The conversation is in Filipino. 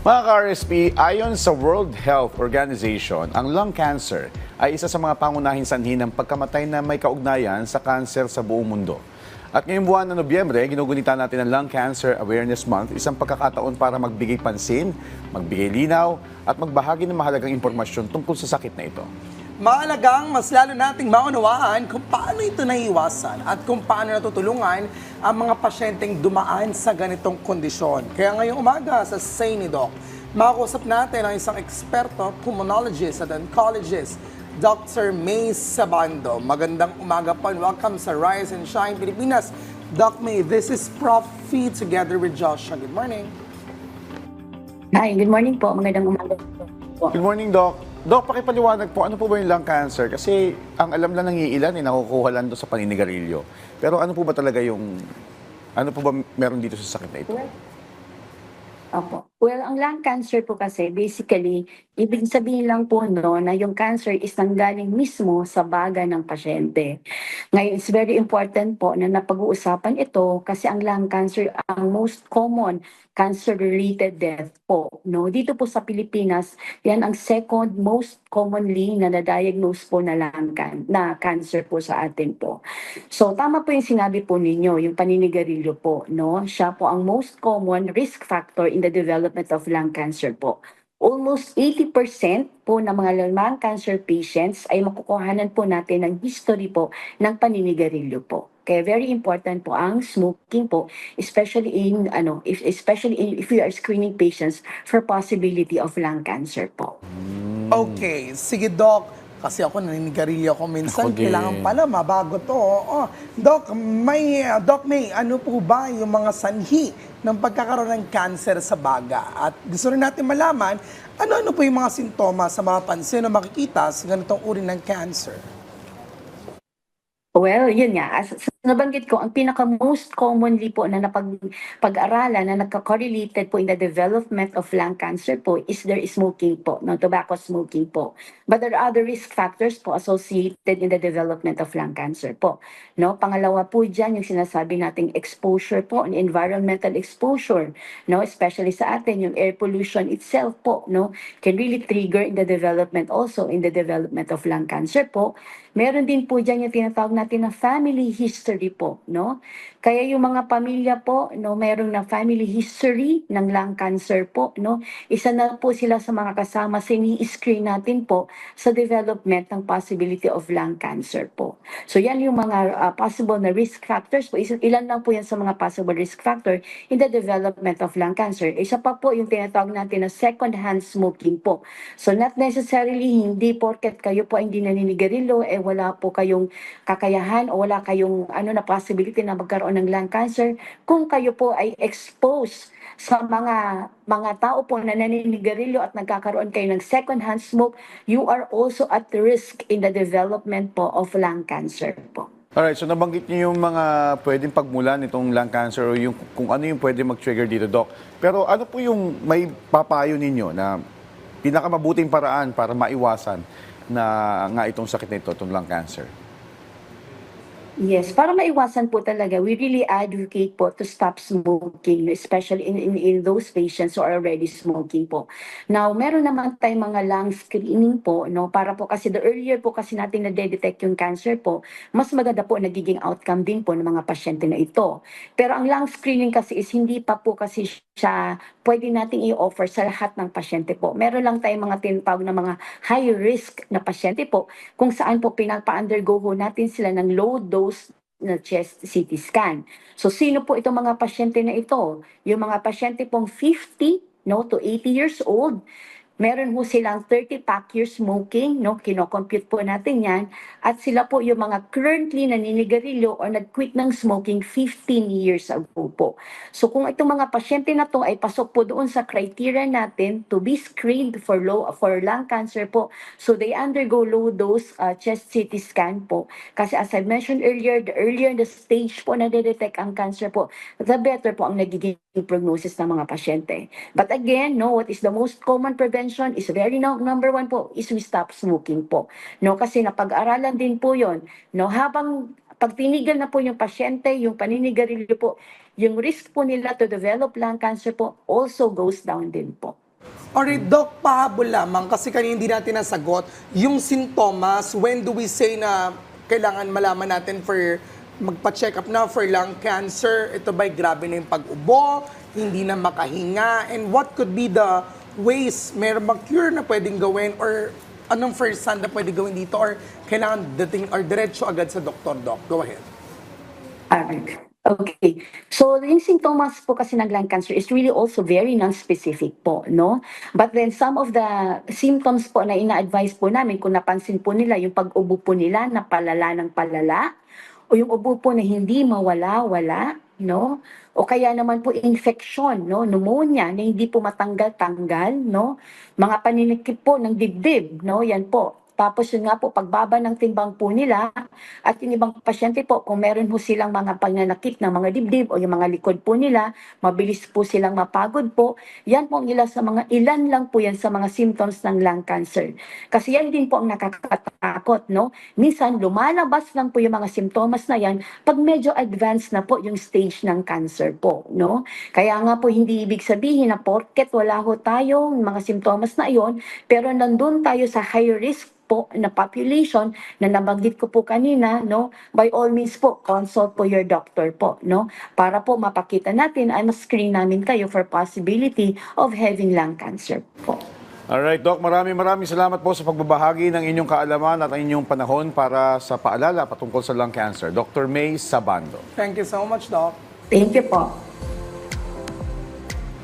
Mga ka-RSP, ayon sa World Health Organization, ang lung cancer ay isa sa mga pangunahing sanhi ng pagkamatay na may kaugnayan sa kanser sa buong mundo. At ngayong buwan ng Nobyembre, ginugunita natin ang Lung Cancer Awareness Month, isang pagkakataon para magbigay pansin, magbigay linaw, at magbahagi ng mahalagang impormasyon tungkol sa sakit na ito. Mahalagang mas lalo nating maunawaan kung paano ito naiiwasan at kung paano natutulungan ang mga pasyenteng dumaan sa ganitong kondisyon. Kaya ngayong umaga sa Say ni Doc, makakusap natin ang isang eksperto, pulmonologist at oncologist, Dr. May Sabando. Magandang umaga po and welcome sa Rise and Shine Pilipinas. Doc May, this is Prof. Fee together with Joshua. Good morning. Hi, good morning po. Magandang umaga po. Good morning, Doc. Doc, pakipaliwanag po, ano po ba yung lung cancer? Kasi ang alam lang ng iilan, nakukuha lang doon sa paninigarilyo. Pero ano po ba talaga ano po ba meron dito sa sakit na ito? Opo. Well, ang lung cancer po kasi, basically, ibig sabihin lang po na yung cancer is nanggaling mismo sa baga ng pasyente. Ngayon, it's very important po na napag-uusapan ito kasi ang lung cancer ang most common cancer-related death po. No? Dito po sa Pilipinas, yan ang second most commonly na na-diagnose po na cancer po sa atin po. So, tama po yung sinabi po ninyo, yung paninigarilyo po. No? Siya po ang most common risk factor in the development of lung cancer po. Almost 80% po ng mga lung cancer patients ay makukuhanan po natin ng history po ng paninigarilyo po. Kaya very important po ang smoking po, especially if we are screening patients for possibility of lung cancer po. Okay, sige Doc. Kasi ako naninigarilyo ako minsan, Ako din. kailangan pala mabago to. Doc, Doc May, ano po ba yung mga sanhi ng pagkakaroon ng cancer sa baga? At gusto rin natin malaman, ano-ano po yung mga sintomas sa mga pansin o makikita sa ganitong uri ng cancer? Well, yun nga. As nabanggit ko, ang pinaka-most commonly po na pag-aralan na nagka-correlated po in the development of lung cancer po is there is smoking po, no, tobacco smoking po. But there are other risk factors po associated in the development of lung cancer po. No, pangalawa po dyan yung sinasabi nating exposure po, and environmental exposure, no, especially sa atin yung air pollution itself po, no, can really trigger in the development of lung cancer po. Meron din po dyan yung tinatawag natin na family history po, no? Kaya yung mga pamilya po, no, meron na family history ng lung cancer po, no? Isa na po sila sa mga kasama sa ini-screen natin po sa development ng possibility of lung cancer po. So yan yung mga possible na risk factors po. Ilan lang po yan sa mga possible risk factor in the development of lung cancer. Isa pa po yung tinatawag natin na second-hand smoking po. So not necessarily hindi porket kayo po ay hindi naninigarilyo, wala po kayong kakayahan o wala kayong na possibility na magkaroon ng lung cancer kung kayo po ay exposed sa mga tao po na naninigarilyo at nagkakaroon kayo ng second-hand smoke, you are also at risk in the development po of lung cancer po. Alright, so nabanggit niyo yung mga pwedeng pagmulan nitong lung cancer o yung, kung ano yung pwede mag-trigger dito, Doc. Pero ano po yung may papayo ninyo na pinakamabuting paraan para maiwasan na nga itong sakit na ito, itong lung cancer? Yes, para maiwasan po talaga, we really advocate po to stop smoking, especially in those patients who are already smoking po. Now, meron naman tayong mga lung screening po, no, para po kasi the earlier po kasi natin na-detect yung cancer po, mas maganda po nagiging outcome din po ng mga pasyente na ito. Pero ang lung screening kasi is hindi pa po kasi siya pwede nating i-offer sa lahat ng pasyente po. Meron lang tayong mga tinatawag na mga high risk na pasyente po kung saan po pinapa-undergo ho natin sila ng low dose na chest CT scan. So sino po itong mga pasyente na ito? Yung mga pasyente pong 50 to 80 years old. Meron po silang 30 pack years smoking, no? Kino-compute po natin yan. At sila po yung mga currently naninigarilyo or nag-quit ng smoking 15 years ago po. So kung itong mga pasyente na to ay pasok po doon sa criteria natin to be screened for lung cancer po, so they undergo low dose chest CT scan po. Kasi as I mentioned earlier, the earlier the stage po na detect ang cancer po, the better po ang nagiging prognosis ng mga pasyente. But again, no, what is the most common prevention is very number one po is we stop smoking po. No, kasi napag-aralan din po 'yon. No, habang pag tinigil na po yung pasyente, yung paninigarilyo po, yung risk po nila to develop lung cancer po also goes down din po. Alright, Doc, pahabol lamang kasi kanina hindi natin nasagot yung sintomas. When do we say na kailangan malaman natin for magpa-check up na for lung cancer? Ito ba'y grabe na yung pag-ubo, hindi na makahinga, and what could be the ways? Meron bang cure na pwedeng gawin or anong first hand na pwedeng gawin dito or kailangan dating or diretso agad sa doktor, Doc? Go ahead. Alright. Okay. So, yung symptoms po kasi ng lung cancer is really also very non-specific po, no? But then some of the symptoms po na ina-advise po namin, kung napansin po nila, yung pag-ubo po nila na palala ng palala, o yung ubo po na hindi mawala-wala, no? O kaya naman po infection, no? Pneumonia na hindi po matanggal-tanggal, no? Mga paninikip po ng dibdib, no? Yan po. Tapos yun nga po, pagbaba ng timbang po nila at yung ibang pasyente po, kung meron po silang mga pagnanakit ng mga dibdib o yung mga likod po nila, mabilis po silang mapagod po. Yan po ang ilan lang po yan sa mga symptoms ng lung cancer. Kasi yan din po ang nakakatakot, no? Minsan, lumalabas lang po yung mga symptoms na yan pag medyo advanced na po yung stage ng cancer po, no? Kaya nga po, hindi ibig sabihin na porket wala ho tayong mga symptoms na iyon, pero nandun tayo sa high risk po na population na nabanggit ko po kanina, no? By all means po, consult po your doctor po, no? Para po mapakita natin ay ma-screen namin kayo for possibility of having lung cancer po. Alright, Doc, maraming salamat po sa pagbabahagi ng inyong kaalaman at ang inyong panahon para sa paalala patungkol sa lung cancer. Dr. May Sabando. Thank you so much, Doc. Thank you po.